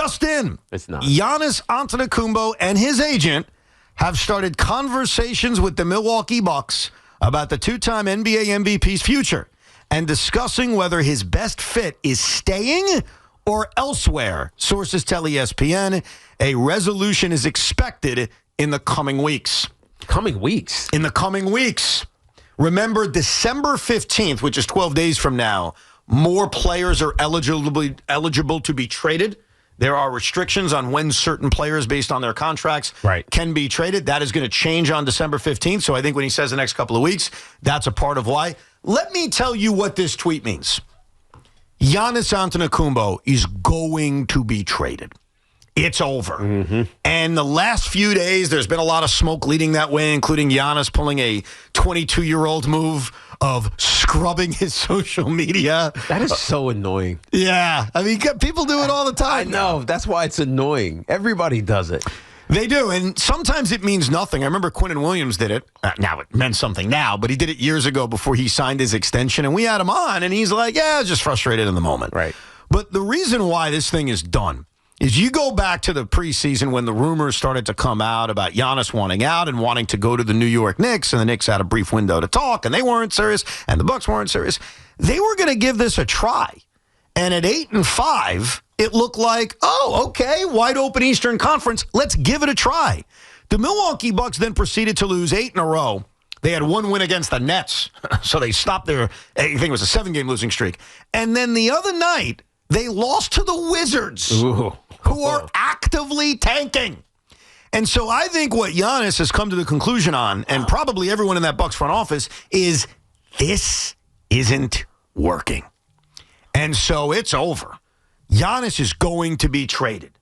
Just in. It's not. Giannis Antetokounmpo and his agent have started conversations with the Milwaukee Bucks about the two-time NBA MVP's future and discussing whether his best fit is staying or elsewhere. Sources tell ESPN a resolution is expected in the coming weeks. Coming weeks? In the coming weeks. Remember, December 15th, which is 12 days from now, more players are eligible to be traded. There are restrictions on when certain players, based on their contracts, can be traded. That is going to change on December 15th. So I think when he says the next couple of weeks, that's a part of why. Let me tell you what this tweet means. Giannis Antetokounmpo is going to be traded. It's over. Mm-hmm. And the last few days, there's been a lot of smoke leading that way, including Giannis pulling a 22-year-old move of scrubbing his social media. That is so annoying. Yeah. I mean, people do it all the time. I know. That's why it's annoying. Everybody does it. They do, and sometimes it means nothing. I remember Quinnen Williams did it. Now, it meant something now, but he did it years ago before he signed his extension, and we had him on, and he's like, yeah, I was just frustrated in the moment. Right. But the reason why this thing is done is you go back to the preseason when the rumors started to come out about Giannis wanting out and wanting to go to the New York Knicks, and the Knicks had a brief window to talk, and they weren't serious, and the Bucks weren't serious. They were going to give this a try. And at 8-5, it looked like, oh, okay, wide open Eastern Conference. Let's give it a try. The Milwaukee Bucks then proceeded to lose 8 in a row. They had one win against the Nets, so they stopped their, I think it was a 7-game losing streak. And then the other night, they lost to the Wizards, who are actively tanking. And so I think what Giannis has come to the conclusion on, and probably everyone in that Bucks front office, is this isn't working. And so it's over. Giannis is going to be traded.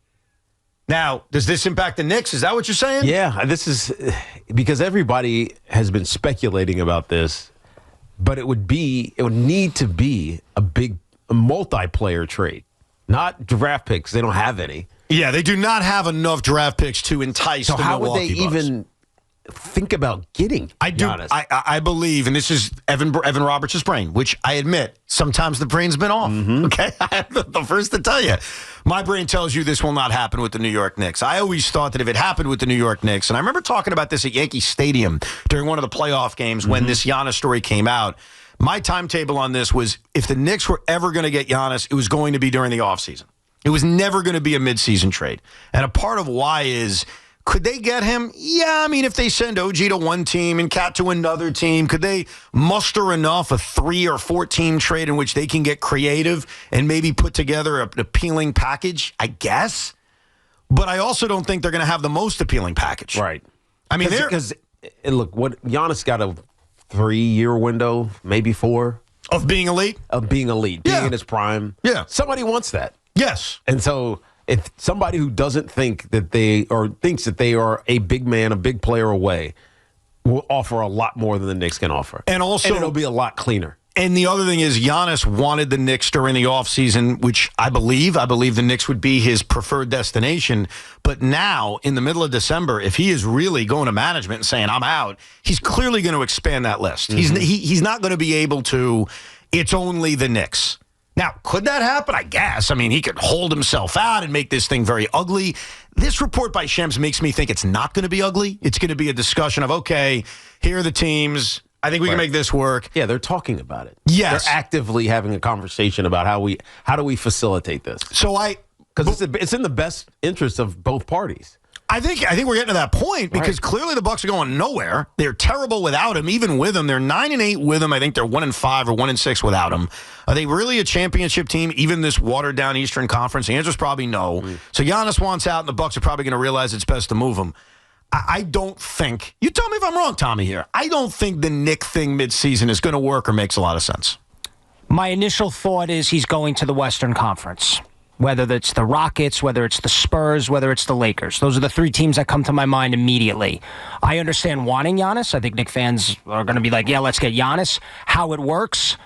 Now, does this impact the Knicks? Is that what you're saying? Yeah, this is because everybody has been speculating about this, but it would need to be a multiplayer trade, not draft picks. They don't have any. Yeah, they do not have enough draft picks to entice the Milwaukee Bucks. So how would they even think about getting Giannis? I believe, and this is Evan Roberts' brain, which I admit, sometimes the brain's been off. Mm-hmm. Okay? I'm the first to tell you. My brain tells you this will not happen with the New York Knicks. I always thought that if it happened with the New York Knicks, and I remember talking about this at Yankee Stadium during one of the playoff games when this Giannis story came out, my timetable on this was if the Knicks were ever going to get Giannis, it was going to be during the offseason. It was never going to be a midseason trade. And a part of why is, could they get him? Yeah, I mean, if they send OG to one team and Cat to another team, could they muster enough, a 3 or 4 team trade in which they can get creative and maybe put together an appealing package? I guess. But I also don't think they're going to have the most appealing package. Right. I mean, because look, what Giannis got a 3-year window, maybe 4. Of being elite? Of being elite, being in his prime. Yeah. Somebody wants that. Yes. And so if somebody who doesn't think that they, or thinks that they are a big man, a big player away, will offer a lot more than the Knicks can offer. And also, it'll be a lot cleaner. And the other thing is Giannis wanted the Knicks during the offseason, which I believe the Knicks would be his preferred destination. But now, in the middle of December, if he is really going to management and saying, I'm out, he's clearly going to expand that list. Mm-hmm. He's not going to be able to, it's only the Knicks. Now, could that happen? I guess. I mean, he could hold himself out and make this thing very ugly. This report by Shams makes me think it's not going to be ugly. It's going to be a discussion of, okay, here are the teams. I think we can make this work. Yeah, they're talking about it. Yes. They're actively having a conversation about how do we facilitate this. So because it's in the best interest of both parties. I think we're getting to that point because clearly the Bucks are going nowhere. They're terrible without him. Even with him, they're 9-8 with him. I think they're 1-5 or 1-6 without him. Are they really a championship team? Even this watered down Eastern Conference? The answer is probably no. So Giannis wants out, and the Bucks are probably going to realize it's best to move him. I don't think. You tell me if I'm wrong, Tommy. Here, I don't think the Knick thing midseason is going to work or makes a lot of sense. My initial thought is he's going to the Western Conference. Whether it's the Rockets, whether it's the Spurs, whether it's the Lakers. Those are the 3 teams that come to my mind immediately. I understand wanting Giannis. I think Knicks fans are going to be like, yeah, let's get Giannis. How it works,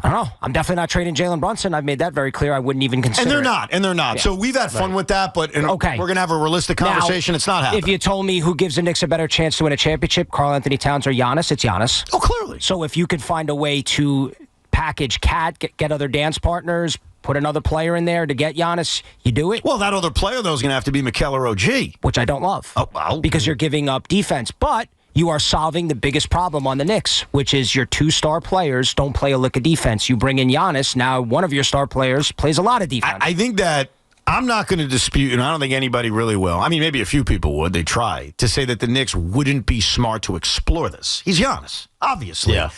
I don't know. I'm definitely not trading Jalen Brunson. I've made that very clear. I wouldn't even consider it. And they're not. Yeah. So we've had fun with that, but we're going to have a realistic conversation. Now, it's not happening. If you told me who gives the Knicks a better chance to win a championship, Karl-Anthony Towns or Giannis, it's Giannis. Oh, clearly. So if you could find a way to package Cat, get other dance partners, put another player in there to get Giannis, you do it. Well, that other player, though, is going to have to be Mikel or OG. Which I don't love. Oh, well. Because you're giving up defense. But you are solving the biggest problem on the Knicks, which is your 2 star players don't play a lick of defense. You bring in Giannis. Now one of your star players plays a lot of defense. I think that I'm not going to dispute, and I don't think anybody really will. I mean, maybe a few people would. They try to say that the Knicks wouldn't be smart to explore this. He's Giannis, obviously. Yeah.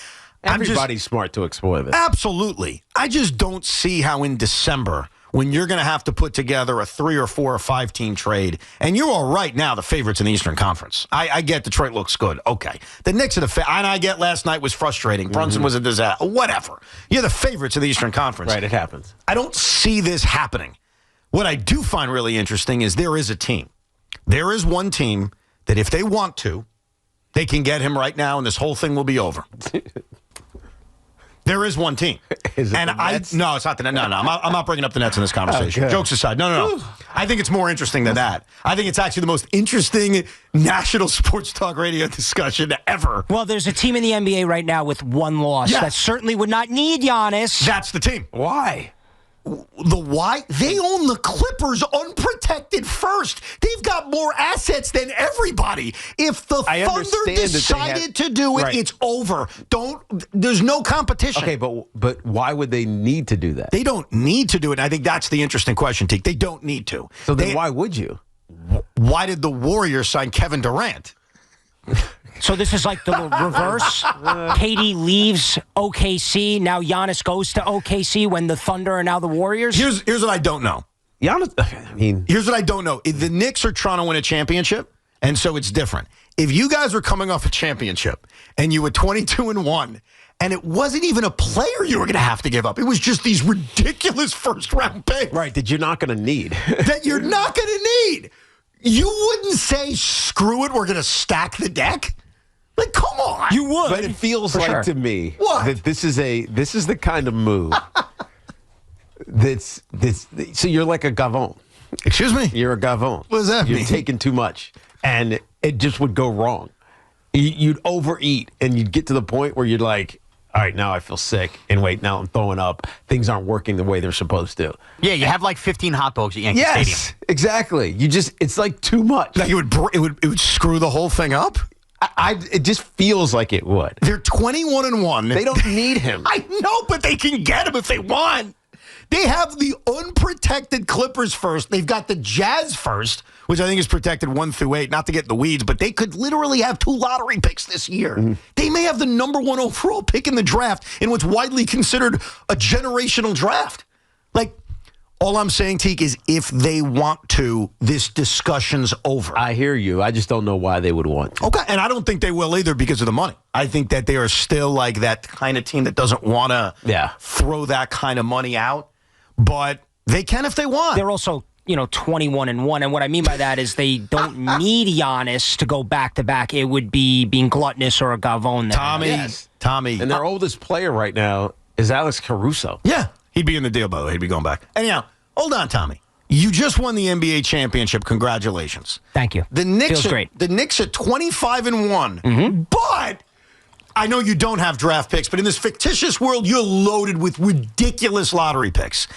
Everybody's smart to explore this. Absolutely. I just don't see how in December, when you're going to have to put together a 3 or 4 or 5 team trade, and you are right now the favorites in the Eastern Conference. I get Detroit looks good. Okay. The Knicks are and I get last night was frustrating. Brunson was a disaster. Whatever. You're the favorites of the Eastern Conference. Right, it happens. I don't see this happening. What I do find really interesting is there is a team. There is one team that if they want to, they can get him right now, and this whole thing will be over. There is one team. Is it the Nets? No, it's not the Nets. No, I'm not bringing up the Nets in this conversation. Okay. Jokes aside. No. I think it's more interesting than that. I think it's actually the most interesting national sports talk radio discussion ever. Well, there's a team in the NBA right now with 1 loss that certainly would not need Giannis. That's the team. Why? The why? They own the Clippers unprotected first. They've got more assets than everybody. If the Thunder decided to do it, it's over. There's no competition. Okay, but why would they need to do that? They don't need to do it. I think that's the interesting question, Teak. They don't need to. So then why would you? Why did the Warriors sign Kevin Durant? So this is like the reverse. KD leaves OKC. Now Giannis goes to OKC when the Thunder are now the Warriors. Here's what I don't know. Giannis, here's what I don't know. If the Knicks are trying to win a championship, and so it's different. If you guys were coming off a championship and you were 22-1, and it wasn't even a player you were going to have to give up. It was just these ridiculous first-round picks. Right, that you're not going to need. That you're not going to need. You wouldn't say, screw it, we're going to stack the deck? Like, come on. You would. But it feels like to me that this is the kind of move so you're like a gavon. Excuse me? You're a gavon. What does that mean? You're taking too much. And it just would go wrong. You'd overeat and you'd get to the point where you'd like, all right, now I feel sick. And wait, now I'm throwing up. Things aren't working the way they're supposed to. Yeah, you have like 15 hot dogs at Yankee Stadium. Yes, exactly. It's like too much. Like it would screw the whole thing up? It just feels like it would. They're 21-1. They don't need him. I know, but they can get him if they want. They have the unprotected Clippers first. They've got the Jazz first, which I think is protected 1 through 8, not to get in the weeds, but they could literally have 2 lottery picks this year. Mm-hmm. They may have the number 1 overall pick in the draft in what's widely considered a generational draft. Like, all I'm saying, Teak, is if they want to, this discussion's over. I hear you. I just don't know why they would want to. Okay, and I don't think they will either because of the money. I think that they are still like that kind of team that doesn't want to throw that kind of money out, but they can if they want. They're also 21-1, and what I mean by that is they don't need Giannis to go back-to-back. It would be being gluttonous or a gavone. Tommy. And their oldest player right now is Alex Caruso. Yeah. He'd be in the deal, by the way. He'd be going back. Anyhow, hold on, Tommy. You just won the NBA championship. Congratulations. Thank you. Feels great. The Knicks are 25-1. But I know you don't have draft picks, but in this fictitious world, you're loaded with ridiculous lottery picks.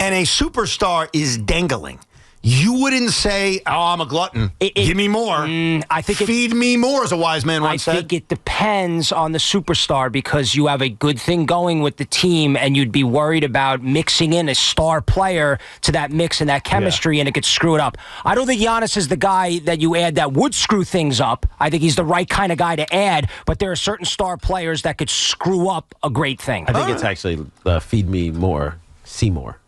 And a superstar is dangling. You wouldn't say, "Oh, I'm a glutton. Give me more. Feed me more," as a wise man once said. I think it depends on the superstar because you have a good thing going with the team, and you'd be worried about mixing in a star player to that mix and that chemistry, and it could screw it up. I don't think Giannis is the guy that you add that would screw things up. I think he's the right kind of guy to add, but there are certain star players that could screw up a great thing. I think it's actually feed me more, Seymour.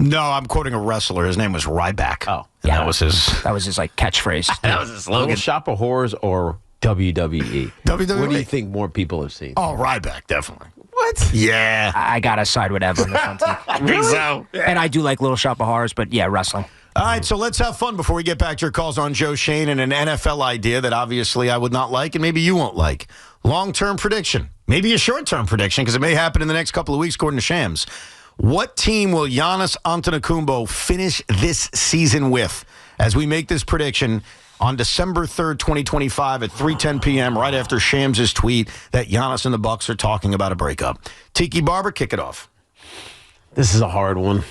No, I'm quoting a wrestler. His name was Ryback. Oh, yeah, that was his like catchphrase. That was his slogan. Little Shop of Horrors or WWE? WWE. What do you think more people have seen? Oh, Ryback, definitely. What? Yeah, I gotta side with Evan. I think so. And I do like Little Shop of Horrors, but yeah, wrestling. All right, so let's have fun before we get back to your calls on Joe Shane and an NFL idea that obviously I would not like and maybe you won't like. Long-term prediction. Maybe a short-term prediction because it may happen in the next couple of weeks according to Shams. What team will Giannis Antetokounmpo finish this season with as we make this prediction on December 3rd, 2025 at 3:10 p.m. right after Shams' tweet that Giannis and the Bucks are talking about a breakup? Tiki Barber, kick it off. This is a hard one.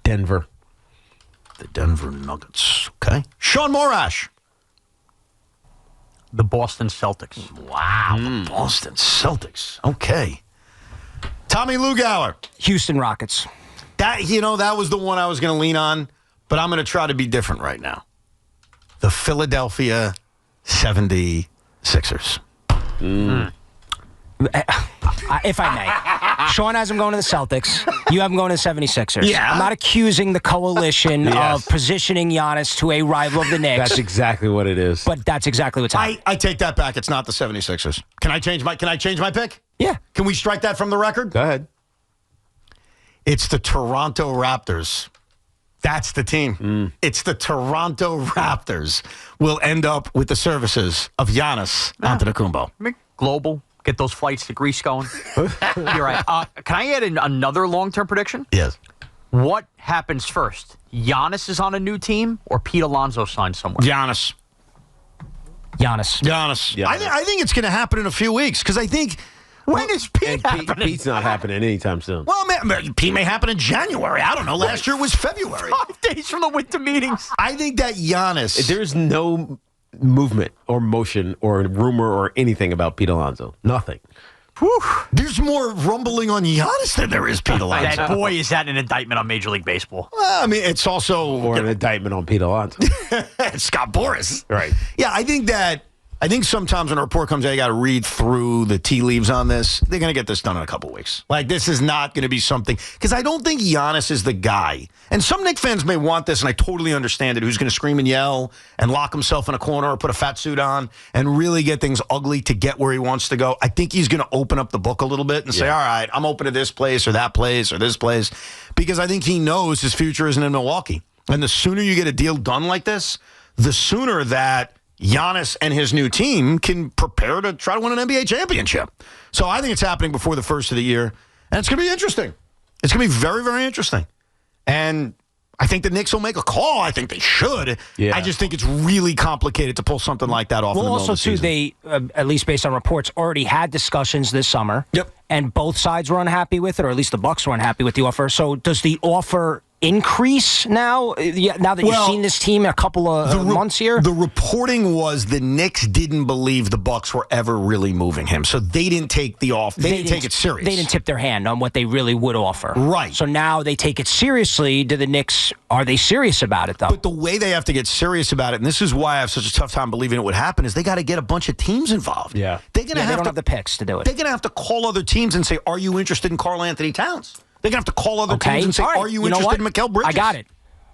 Denver. The Denver Nuggets. Okay. Sean Morash. The Boston Celtics. Wow. The Boston Celtics. Okay. Tommy Lugauer. Houston Rockets. That was the one I was going to lean on, but I'm going to try to be different right now. The Philadelphia 76ers. If I may. Sean has him going to the Celtics. You have him going to the 76ers. Yeah. I'm not accusing the coalition of positioning Giannis to a rival of the Knicks. That's exactly what it is. But that's exactly what's happening. I take that back. It's not the 76ers. Can I change my pick? Yeah. Can we strike that from the record? Go ahead. It's the Toronto Raptors. That's the team. It's the Toronto Raptors will end up with the services of Giannis Antetokounmpo. Global. Get those flights to Greece going. You're right. Can I add in another long-term prediction? Yes. What happens first? Giannis is on a new team or Pete Alonso signs somewhere? Giannis. Giannis. I think it's going to happen in a few weeks because I think. When is Pete And happening? Pete's not happening anytime soon. Well, Pete may happen in January. I don't know. Last year was February. 5 days from the winter meetings. I think that Giannis. There's no movement or motion or rumor or anything about Pete Alonso. Nothing. There's more rumbling on Giannis than there is Pete Alonso. That boy is that an indictment on Major League Baseball. Well, I mean, it's also Or an indictment on Pete Alonso. Scott Boras. Right. Yeah, I think sometimes when a report comes out, you got to read through the tea leaves on this. They're going to get this done in a couple weeks. Like, this is not going to be something, because I don't think Giannis is the guy. And some Knicks fans may want this, and I totally understand it, who's going to scream and yell and lock himself in a corner or put a fat suit on and really get things ugly to get where he wants to go. I think he's going to open up the book a little bit and say, all right, I'm open to this place or that place or this place, because I think he knows his future isn't in Milwaukee. And the sooner you get a deal done like this, the sooner that Giannis and his new team can prepare to try to win an NBA championship. So I think it's happening before the first of the year, and it's going to be interesting. It's going to be very, very interesting. And I think the Knicks will make a call. I think they should. Yeah. I just think it's really complicated to pull something like that off in the middle of the season. They, at least based on reports, already had discussions this summer. Yep. And both sides were unhappy with it, or at least the Bucks were unhappy with the offer. So does the offer increase now? Now that you've seen this team a couple of months here? The reporting was the Knicks didn't believe the Bucks were ever really moving him, so they didn't take the offer. They didn't take it serious. They didn't tip their hand on what they really would offer. Right. So now they take it seriously. Do the Knicks, are they serious about it, though? But the way they have to get serious about it, and this is why I have such a tough time believing it would happen, is they got to get a bunch of teams involved. Yeah. They don't have the picks to do it. They're going to have to call other teams and say, are you interested in Karl-Anthony Towns? They're going to have to call other teams and say, All right. are you interested in Mikal Bridges? I got it.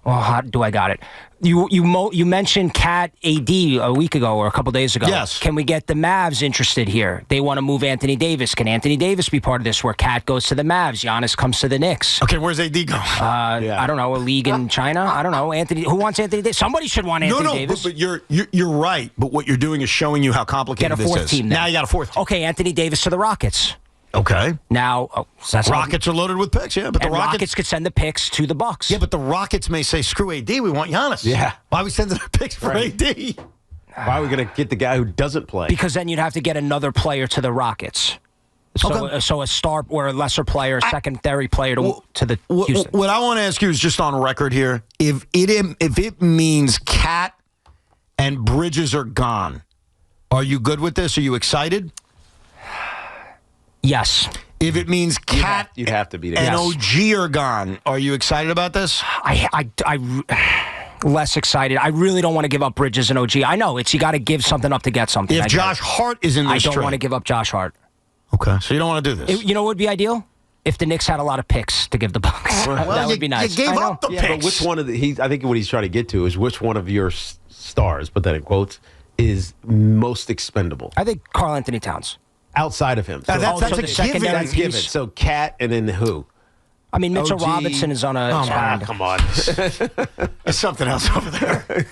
Well, how do I got it? You mentioned Cat AD a week ago or a couple days ago. Yes. Can we get the Mavs interested here? They want to move Anthony Davis. Can Anthony Davis be part of this where Cat goes to the Mavs, Giannis comes to the Knicks? Okay, where's AD going? I don't know, a league in China? I don't know. Who wants Anthony Davis? Somebody should want Anthony Davis. But you're right. But what you're doing is showing you how complicated Get a fourth this is. team then. Now you got a fourth team. Okay, Anthony Davis to the Rockets. Okay. Now, Rockets are loaded with picks, yeah. But the Rockets could send the picks to the Bucks. Yeah, but the Rockets may say, screw AD, we want Giannis. Yeah. Why are we sending the picks for AD? Why are we going to get the guy who doesn't play? Because then you'd have to get another player to the Rockets. So a star or a lesser player, secondary player to the Houston. What I want to ask you is just on record here. If it means Cat and Bridges are gone, are you good with this? Are you excited? Yes. If it means Cat you'd have to be and OG are gone, are you excited about this? I less excited. I really don't want to give up Bridges and OG. I know you got to give something up to get something. If Josh Hart is in this I don't trade. want to give up Josh Hart. Okay, so you don't want to do this. You know what would be ideal? If the Knicks had a lot of picks to give the Bucks. That would be nice. You gave up the picks. But which one of I think what he's trying to get to is which one of your stars, put that in quotes, is most expendable. I think Karl-Anthony Towns. Outside of him. That's the a given. secondary That's given. piece. So Cat and then who? I mean, Mitchell OG. Robinson is on a experiment. Come on. There's something else over there.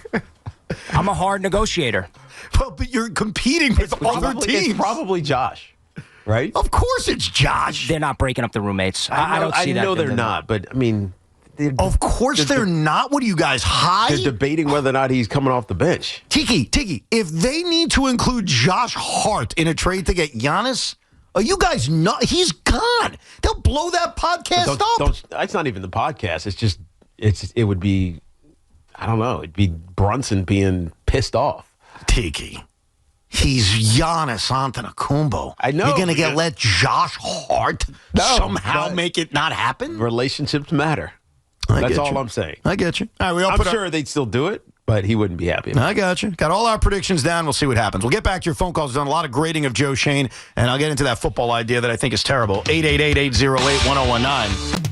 I'm a hard negotiator. Well, but you're competing with other teams. It's probably Josh, right? Of course it's Josh. They're not breaking up the roommates. I don't see that. I know they're not, but I mean... Of course they're not. What are you guys, high? They're debating whether or not he's coming off the bench. Tiki, if they need to include Josh Hart in a trade to get Giannis, are you guys not? He's gone. They'll blow that podcast up. It's not even the podcast. It's just it would be, I don't know, it'd be Brunson being pissed off. Tiki. He's Giannis Antetokounmpo. I know. You're going to let Josh Hart somehow make it not happen? Relationships matter. That's all I'm saying. I get you. All right, I'm sure they'd still do it, but he wouldn't be happy. I got you. Got all our predictions down. We'll see what happens. We'll get back to your phone calls. Done a lot of grading of Joe Shane, and I'll get into that football idea that I think is terrible. 888-808-1019.